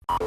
We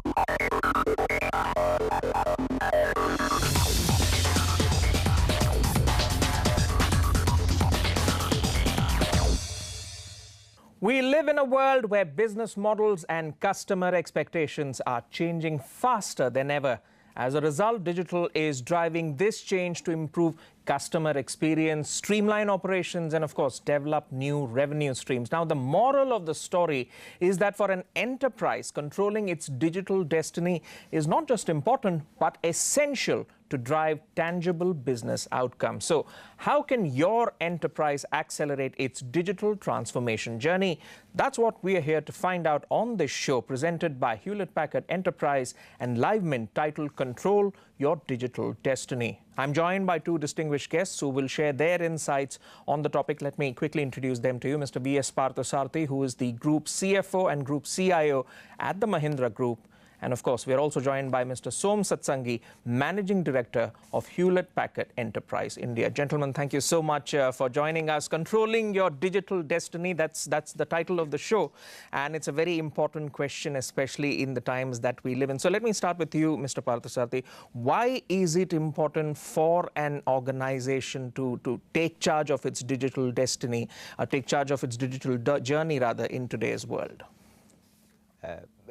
live in a world where business models and customer expectations are changing faster than ever. As a result, digital is driving this change to improve customer experience, streamline operations, and of course, develop new revenue streams. Now, the moral of the story is that for an enterprise, controlling its digital destiny is not just important, but essential to drive tangible business outcomes. So how can your enterprise accelerate its digital transformation journey? That's what we are here to find out on this show, presented by Hewlett-Packard Enterprise and Livemint, titled Control Your Digital Destiny. I'm joined by two distinguished guests who will share their insights on the topic. Let me quickly introduce them to you. Mr. V.S. Parthasarathy, who is the Group CFO and Group CIO at the Mahindra Group. And of course, we are also joined by Mr. Som Satsangi, Managing Director of Hewlett-Packard Enterprise India. Gentlemen, thank you so much for joining us. Controlling Your Digital Destiny, that's the title of the show. And it's a very important question, especially in the times that we live in. So let me start with you, Mr. Parthasarathy. Why is it important for an organization to take charge of its digital destiny, take charge of its digital journey, rather, in today's world?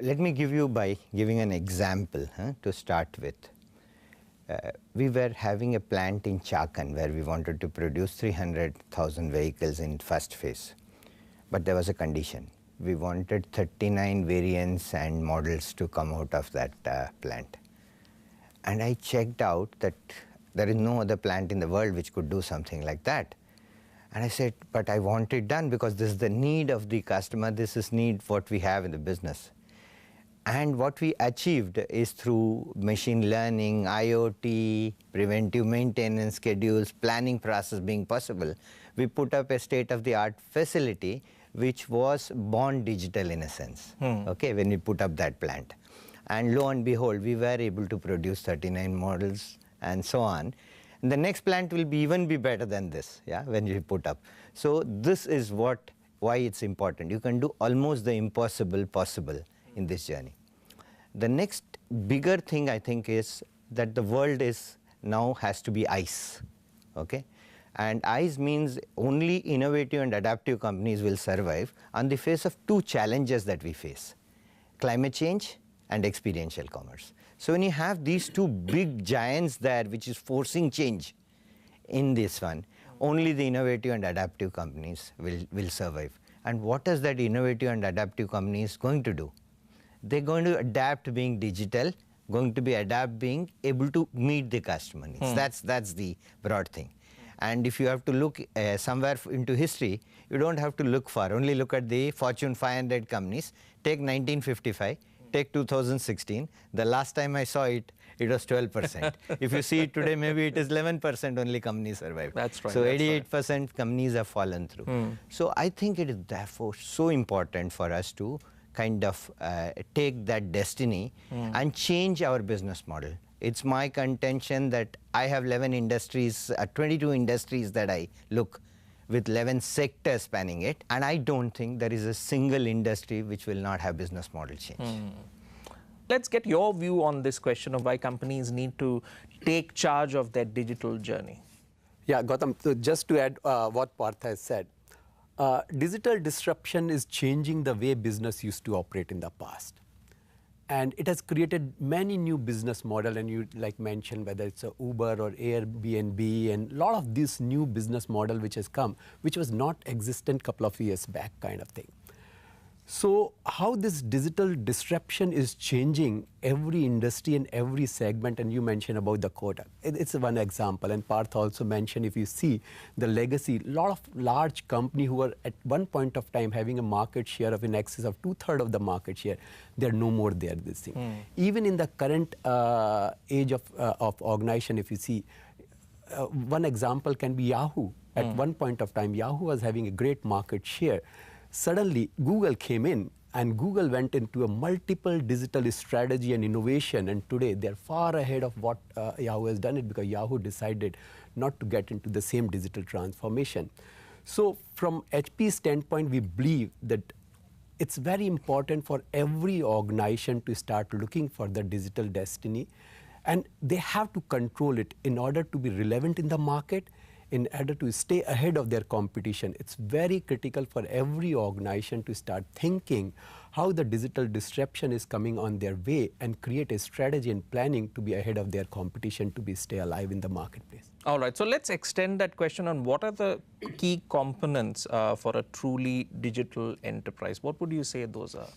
Let me give you by giving an example to start with. We were having a plant in Chakan where we wanted to produce 300,000 vehicles in first phase. But there was a condition. We wanted 39 variants and models to come out of that plant. And I checked out that there is no other plant in the world which could do something like that. And I said, but I want it done because this is the need of the customer. This is need what we have in the business. And what we achieved is through machine learning, IoT, preventive maintenance schedules, planning process being possible, we put up a state-of-the-art facility which was born digital in a sense, okay, when we put up that plant. And lo and behold, we were able to produce 39 models and so on. And the next plant will even be better than this, yeah, when you put up. So this is why it's important. You can do almost the impossible possible in this journey. The next bigger thing, I think, is that the world now has to be ICE, okay? And ICE means only innovative and adaptive companies will survive on the face of two challenges that we face: climate change and experiential commerce. So when you have these two big giants there, which is forcing change in this one, only the innovative and adaptive companies will survive. And what is that innovative and adaptive companies going to do? They're going to adapt being digital, going to be adapt being able to meet the customer needs. That's the broad thing. And if you have to look somewhere into history, you don't have to look far. Only look at the Fortune 500 companies. Take 1955. Take 2016. The last time I saw it, it was 12%. If you see it today, maybe it is 11% only companies survive. That's right. So 88% companies have fallen through. So I think it is therefore so important for us to kind of take that destiny and change our business model. It's my contention that I have 11 industries, 22 industries that I look, with 11 sectors spanning it, and I don't think there is a single industry which will not have business model change. Let's get your view on this question of why companies need to take charge of their digital journey. Yeah, Gautam, so just to add what Partha has said, digital disruption is changing the way business used to operate in the past. And it has created many new business models, and you like mentioned whether it's a Uber or Airbnb, and a lot of this new business model which has come, which was not existent a couple of years back kind of thing. So how this digital disruption is changing every industry and every segment, and you mentioned about the quota. It's one example, and Parth also mentioned, if you see the legacy, a lot of large companies who were at one point of time having a market share of in excess of 2/3 of the market share, they're no more there, this thing. Even in the current age of organization, if you see, one example can be Yahoo. At one point of time, Yahoo was having a great market share. Suddenly, Google came in, and Google went into a multiple digital strategy and innovation, and today they're far ahead of what Yahoo has done it, because Yahoo decided not to get into the same digital transformation. So from HP's standpoint, we believe that it's very important for every organization to start looking for the digital destiny, and they have to control it in order to be relevant in the market, in order to stay ahead of their competition. It's very critical for every organization to start thinking how the digital disruption is coming on their way and create a strategy and planning to be ahead of their competition to stay alive in the marketplace. All right, so let's extend that question on what are the key components for a truly digital enterprise. What would you say those are?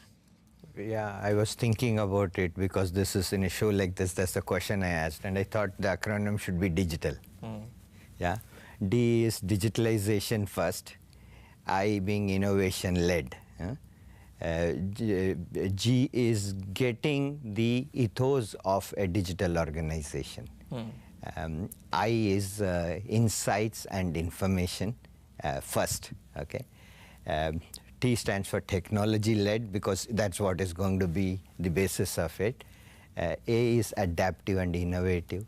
Yeah, I was thinking about it because this is in a show like this, that's the question I asked, and I thought the acronym should be digital. Yeah, D is digitalization first, I being innovation led. G is getting the ethos of a digital organization. I is insights and information first. Okay. T stands for technology led because that's what is going to be the basis of it. A is adaptive and innovative.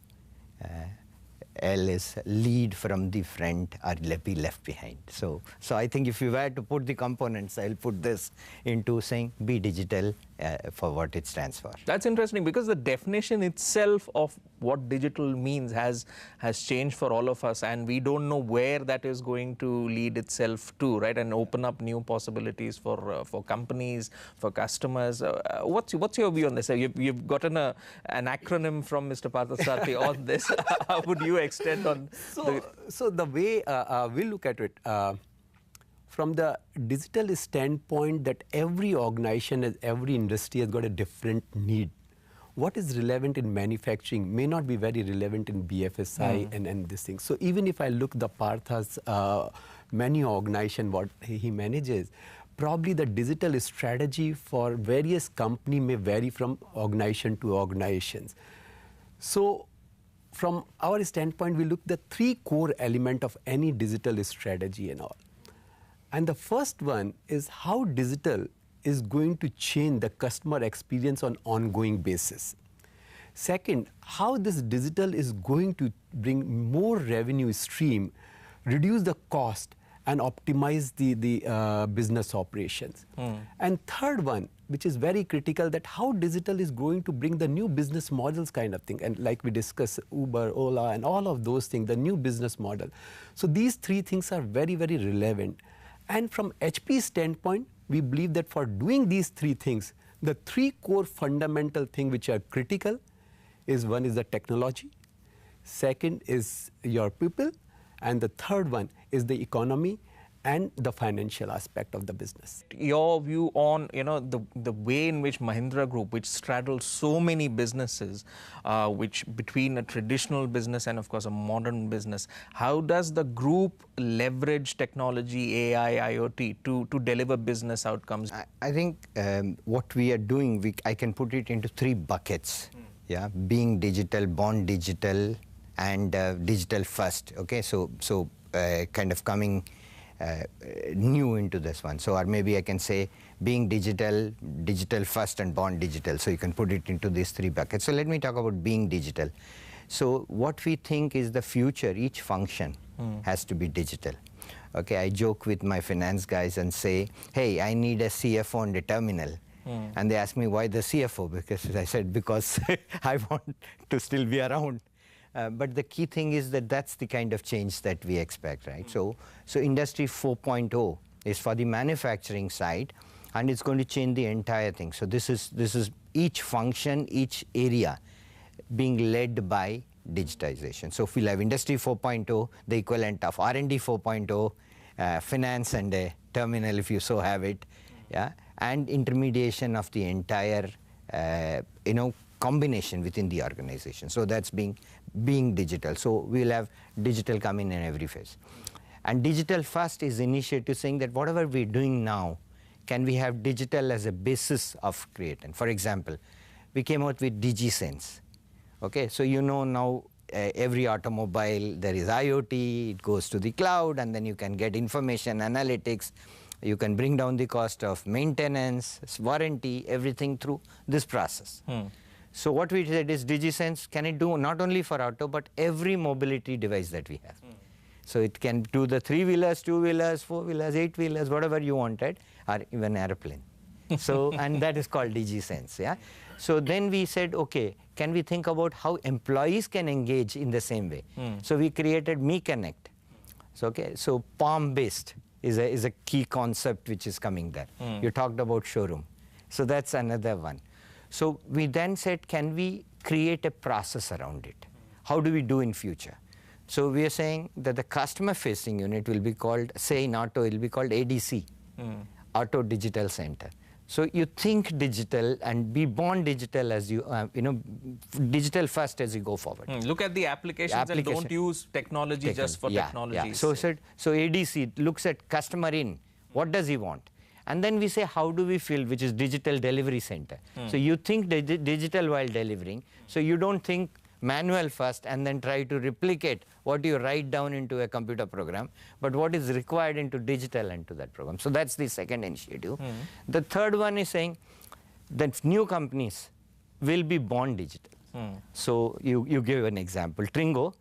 L is lead from the front or be left behind. So I think if you were to put the components, I'll put this into saying be digital for what it stands for. That's interesting because the definition itself of what digital means has changed for all of us, and we don't know where that is going to lead itself to, right? And open up new possibilities for companies, for customers. What's your view on this? You've gotten an acronym from Mr. Parthasarathy on this. How would you extend on? So the way we look at it. From the digital standpoint, that every organization, every industry has got a different need. What is relevant in manufacturing may not be very relevant in BFSI and this thing. So even if I look the Partha's many organization, what he manages, probably the digital strategy for various company may vary from organization to organizations. So from our standpoint, we look at the three core elements of any digital strategy and all. And the first one is how digital is going to change the customer experience on ongoing basis. Second, how this digital is going to bring more revenue stream, reduce the cost, and optimize the business operations. And third one, which is very critical, that how digital is going to bring the new business models kind of thing. And like we discussed, Uber, Ola, and all of those things, the new business model. So these three things are very, very relevant. And from HP standpoint, we believe that for doing these three things, the three core fundamental things which are critical is one is the technology, second is your people, and the third one is the economy and the financial aspect of the business. Your view on the way in which Mahindra Group, which straddles so many businesses, which between a traditional business and of course a modern business, how does the group leverage technology, AI, IoT to deliver business outcomes? I think what we are doing, I can put it into three buckets. Yeah, being digital, born digital, and digital first. Okay, so kind of coming new into this one. So or maybe I can say being digital, digital first, and born digital. So you can put it into these three buckets. So let me talk about being digital. So what we think is the future, each function has to be digital. Okay, I joke with my finance guys and say, hey, I need a CFO on the terminal. And they ask me, why the CFO? Because I said, because I want to still be around. But the key thing is that that's the kind of change that we expect, right? So Industry 4.0 is for the manufacturing side, and it's going to change the entire thing. So this is each function, each area being led by digitization. So if we'll have Industry 4.0, the equivalent of R&D 4.0, finance and a terminal, if you so have it, yeah, and intermediation of the entire, combination within the organization. So that's being digital. So we'll have digital come in every phase. And digital first is initiative saying that whatever we're doing now, can we have digital as a basis of creating? For example, we came out with DigiSense. Okay, so now every automobile, there is IoT, it goes to the cloud, and then you can get information, analytics, you can bring down the cost of maintenance, warranty, everything through this process. So what we said is DigiSense, can it do not only for auto, but every mobility device that we have. So it can do the 3-wheelers, 2-wheelers, 4-wheelers, 8-wheelers, whatever you wanted, or even airplane. So, and that is called DigiSense. Yeah. So then we said, okay, can we think about how employees can engage in the same way? So we created Me Connect. So, okay, so POM-based is a key concept which is coming there. You talked about showroom. So that's another one. So we then said, can we create a process around it? How do we do in future? So we are saying that the customer-facing unit will be called, say in auto, it will be called ADC, Auto Digital Center. So you think digital and be born digital as you, digital first as you go forward. Look at the applications and don't use technology just for technology. Yeah. So ADC looks at customer in, what does he want? And then we say, how do we fill, which is digital delivery center. So you think digital while delivering. So you don't think manual first and then try to replicate what you write down into a computer program, but what is required into digital into that program. So that's the second initiative. The third one is saying that new companies will be born digital. So you give an example. Tringo,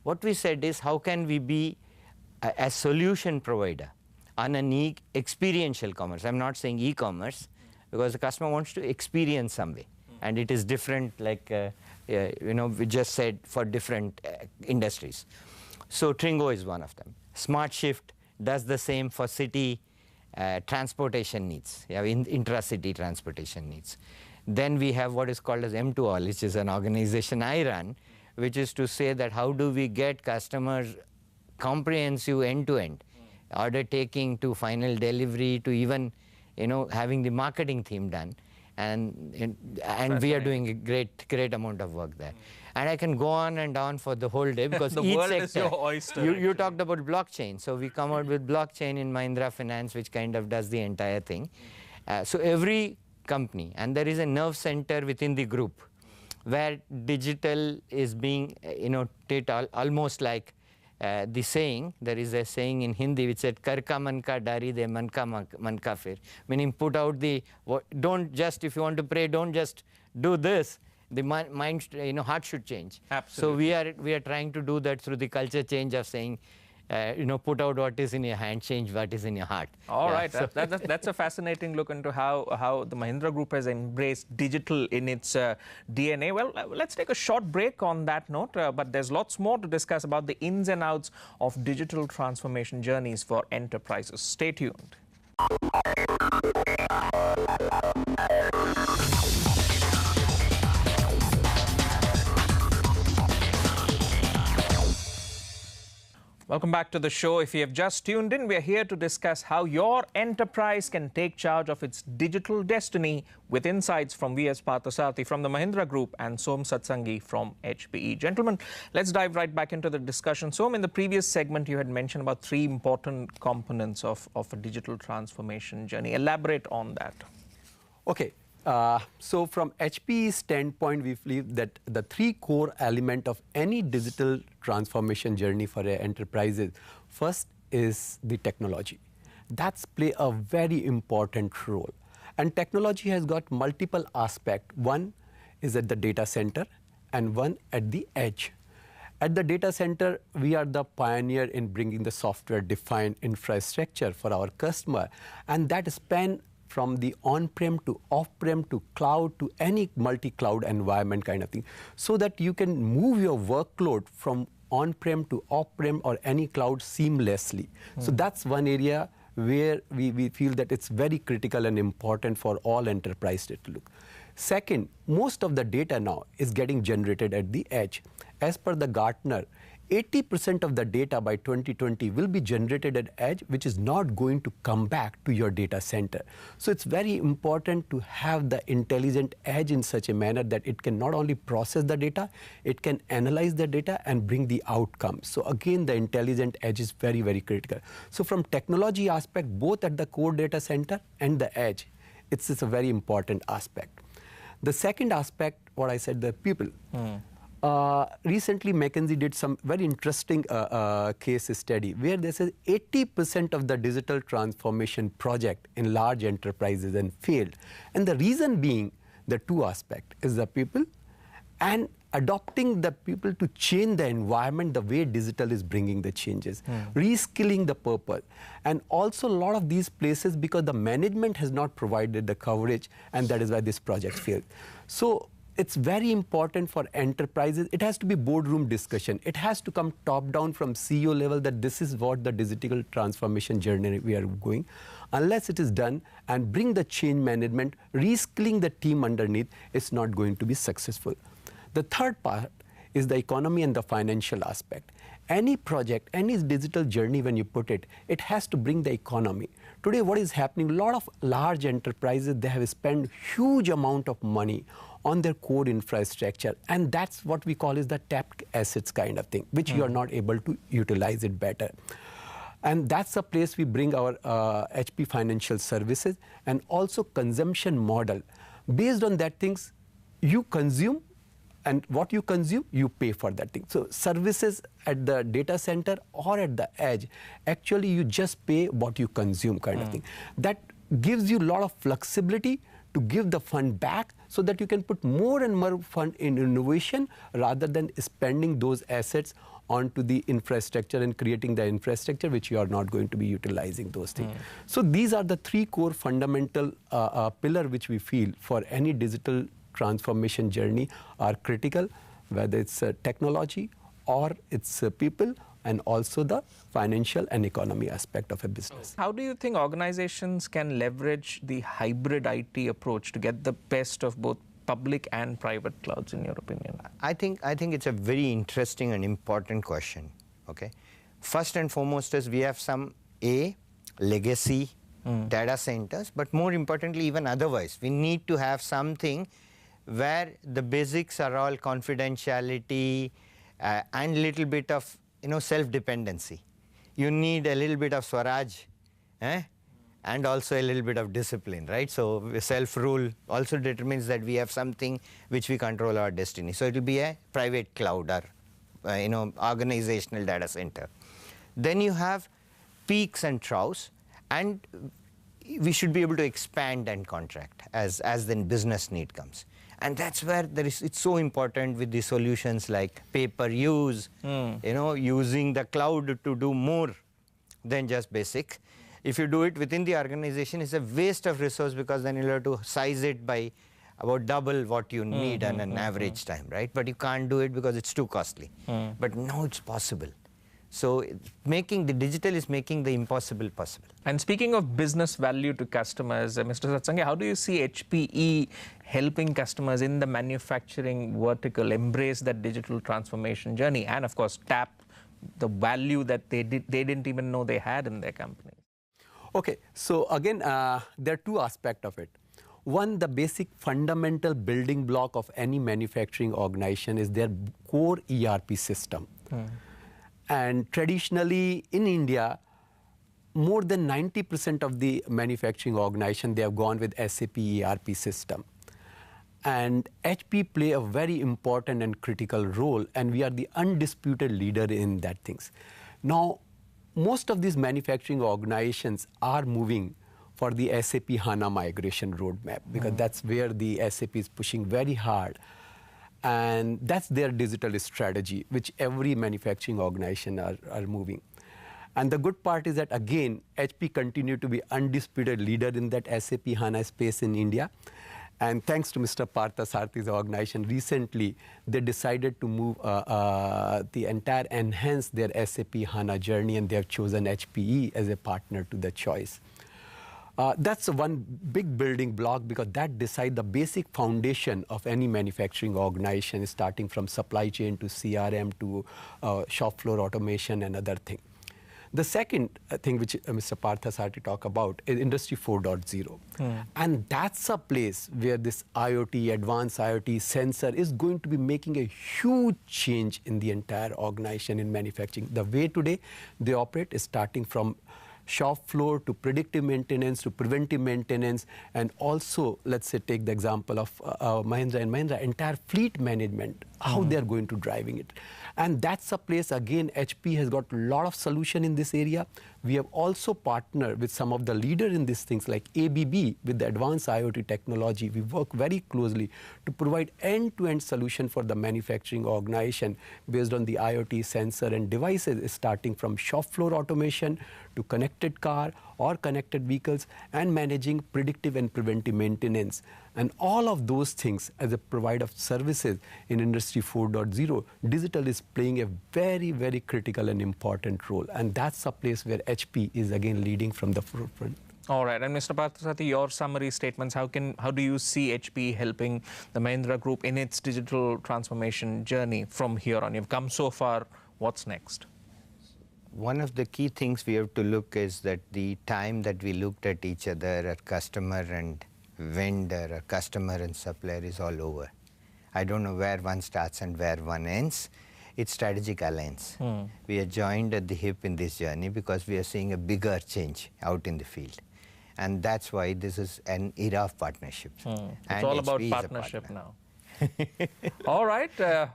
what we said is, how can we be a solution provider on an experiential commerce? I'm not saying e-commerce, because the customer wants to experience some way. And it is different, like we just said, for different industries. So Tringo is one of them. Smart Shift does the same for city transportation needs, intra-city transportation needs. Then we have what is called as M2All, which is an organization I run, which is to say that how do we get customers comprehensive end-to-end, order taking to final delivery to even having the marketing theme done. And we are doing a great amount of work there. And I can go on and on for the whole day, because the each world sector, is your oyster. You talked about blockchain. So we come out with blockchain in Mahindra Finance, which kind of does the entire thing. So every company, and there is a nerve center within the group where digital is being treated almost like the saying, there is a saying in Hindi which said, "Kar ka man ka dari de man ka fir," meaning put out don't just, if you want to pray, don't just do this. The mind, heart should change. Absolutely. So we are trying to do that through the culture change of saying, put out what is in your hand, change what is in your heart. All right. So that's a fascinating look into how the Mahindra Group has embraced digital in its DNA. Well, let's take a short break on that note, but there's lots more to discuss about the ins and outs of digital transformation journeys for enterprises. Stay tuned. Welcome back to the show. If you have just tuned in, we are here to discuss how your enterprise can take charge of its digital destiny with insights from V.S. Parthasarathy from the Mahindra Group and Som Satsangi from HPE. Gentlemen, let's dive right back into the discussion. Som, in the previous segment, you had mentioned about 3 important components of a digital transformation journey. Elaborate on that. Okay. So from HPE's standpoint, we believe that the 3 core elements of any digital transformation journey for enterprises, first is the technology. That's play a very important role. And technology has got multiple aspects. One is at the data center and one at the edge. At the data center, we are the pioneer in bringing the software-defined infrastructure for our customer, and that span from the on-prem to off-prem to cloud to any multi-cloud environment kind of thing, so that you can move your workload from on-prem to off-prem or any cloud seamlessly. So that's one area where we feel that it's very critical and important for all enterprises to look. Second, most of the data now is getting generated at the edge. As per the Gartner, 80% of the data by 2020 will be generated at edge, which is not going to come back to your data center. So it's very important to have the intelligent edge in such a manner that it can not only process the data, it can analyze the data and bring the outcome. So again, the intelligent edge is very, very critical. So from technology aspect, both at the core data center and the edge, it's a very important aspect. The second aspect, what I said, the people. Recently, McKinsey did some very interesting case study where they said 80% of the digital transformation project in large enterprises and failed. And the reason being the 2 aspects is the people and adopting the people to change the environment the way digital is bringing the changes, reskilling the purpose. And also a lot of these places, because the management has not provided the coverage, and that is why this project failed. So it's very important for enterprises. It has to be boardroom discussion. It has to come top down from CEO level that this is what the digital transformation journey we are going. Unless it is done and bring the change management, reskilling the team underneath, it's not going to be successful. The third part is the economy and the financial aspect. Any project, any digital journey, when you put it, it has to bring the economy. Today, what is happening, a lot of large enterprises, they have spent huge amount of money on their core infrastructure, and that's what we call is the tapped assets kind of thing, which you are not able to utilize it better. And that's a place we bring our HP Financial Services, and also consumption model. Based on that things, you consume, and what you consume, you pay for that thing. So services at the data center or at the edge, actually you just pay what you consume kind of thing. That gives you a lot of flexibility to give the fund back so that you can put more and more fund in innovation rather than spending those assets onto the infrastructure and creating the infrastructure which you are not going to be utilizing those things. So these are the three core fundamental pillars which we feel for any digital transformation journey are critical, whether it's technology or it's people, and also the financial and economy aspect of a business. How do you think organizations can leverage the hybrid IT approach to get the best of both public and private clouds, in your opinion? I think it's a very interesting and important question. Okay, first and foremost is we have some legacy data centers, but more importantly, even otherwise, we need to have something where the basics are all confidentiality and little bit of self-dependency. You need a little bit of Swaraj and also a little bit of discipline, right? So self-rule also determines that we have something which we control our destiny. So it will be a private cloud or organizational data center. Then you have peaks and troughs, and we should be able to expand and contract as then business need comes. And that's where it's so important with the solutions like pay-per-use, using the cloud to do more than just basic. If you do it within the organization, it's a waste of resource, because then you'll have to size it by about double what you need on an average time, right? But you can't do it because it's too costly. But now it's possible. So the digital is making the impossible possible. And speaking of business value to customers, Mr. Satsangi, how do you see HPE helping customers in the manufacturing vertical embrace that digital transformation journey and, of course, tap the value that they didn't even know they had in their company? Okay, so again, there are two aspects of it. One, the basic fundamental building block of any manufacturing organization is their core ERP system. And traditionally in India, more than 90% of the manufacturing organization, they have gone with SAP ERP system. And HP play a very important and critical role, and we are the undisputed leader in that things. Now, most of these manufacturing organizations are moving for the SAP HANA migration roadmap, because that's where the SAP is pushing very hard. And that's their digital strategy, which every manufacturing organization are moving. And the good part is that, again, HP continue to be undisputed leader in that SAP HANA space in India. And thanks to Mr. Parthasarathy's organization, recently they decided to move enhance their SAP HANA journey, and they have chosen HPE as a partner to the choice. That's one big building block, because that decides the basic foundation of any manufacturing organization, starting from supply chain to CRM to shop floor automation and other things. The second thing which Mr. Parthasarathy talked about is Industry 4.0. And that's a place where this IoT, advanced IoT sensor is going to be making a huge change in the entire organization in manufacturing. The way today they operate is starting from shop floor to predictive maintenance to preventive maintenance, and also, let's say, take the example of Mahindra and Mahindra, entire fleet management, how they are going to driving it. And that's a place, again, HP has got a lot of solution in this area. We have also partnered with some of the leaders in these things like ABB with the advanced IoT technology. We work very closely to provide end-to-end solution for the manufacturing organization based on the IoT sensor and devices, starting from shop floor automation to connected car or connected vehicles and managing predictive and preventive maintenance. And all of those things as a provider of services in Industry 4.0, digital is playing a very, very critical and important role. And that's a place where HP is again leading from the forefront. All right, and Mr. Parthasarathy, your summary statements, how do you see HPE helping the Mahindra Group in its digital transformation journey from here on? You've come so far, what's next? One of the key things we have to look is that the time that we looked at each other, our customer and vendor, our customer and supplier, is all over. I don't know where one starts and where one ends. It's strategic alliance. We are joined at the hip in this journey because we are seeing a bigger change out in the field. And that's why this is an era of partnerships. It's all about partnership now. All right.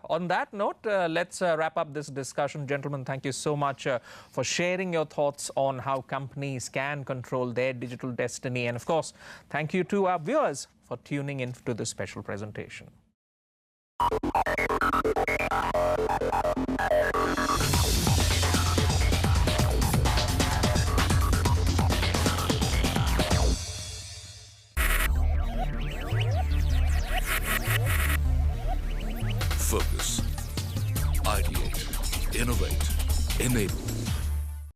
On that note, let's wrap up this discussion. Gentlemen, thank you so much for sharing your thoughts on how companies can control their digital destiny. And of course, thank you to our viewers for tuning in to this special presentation. Focus, ideate, innovate, enable.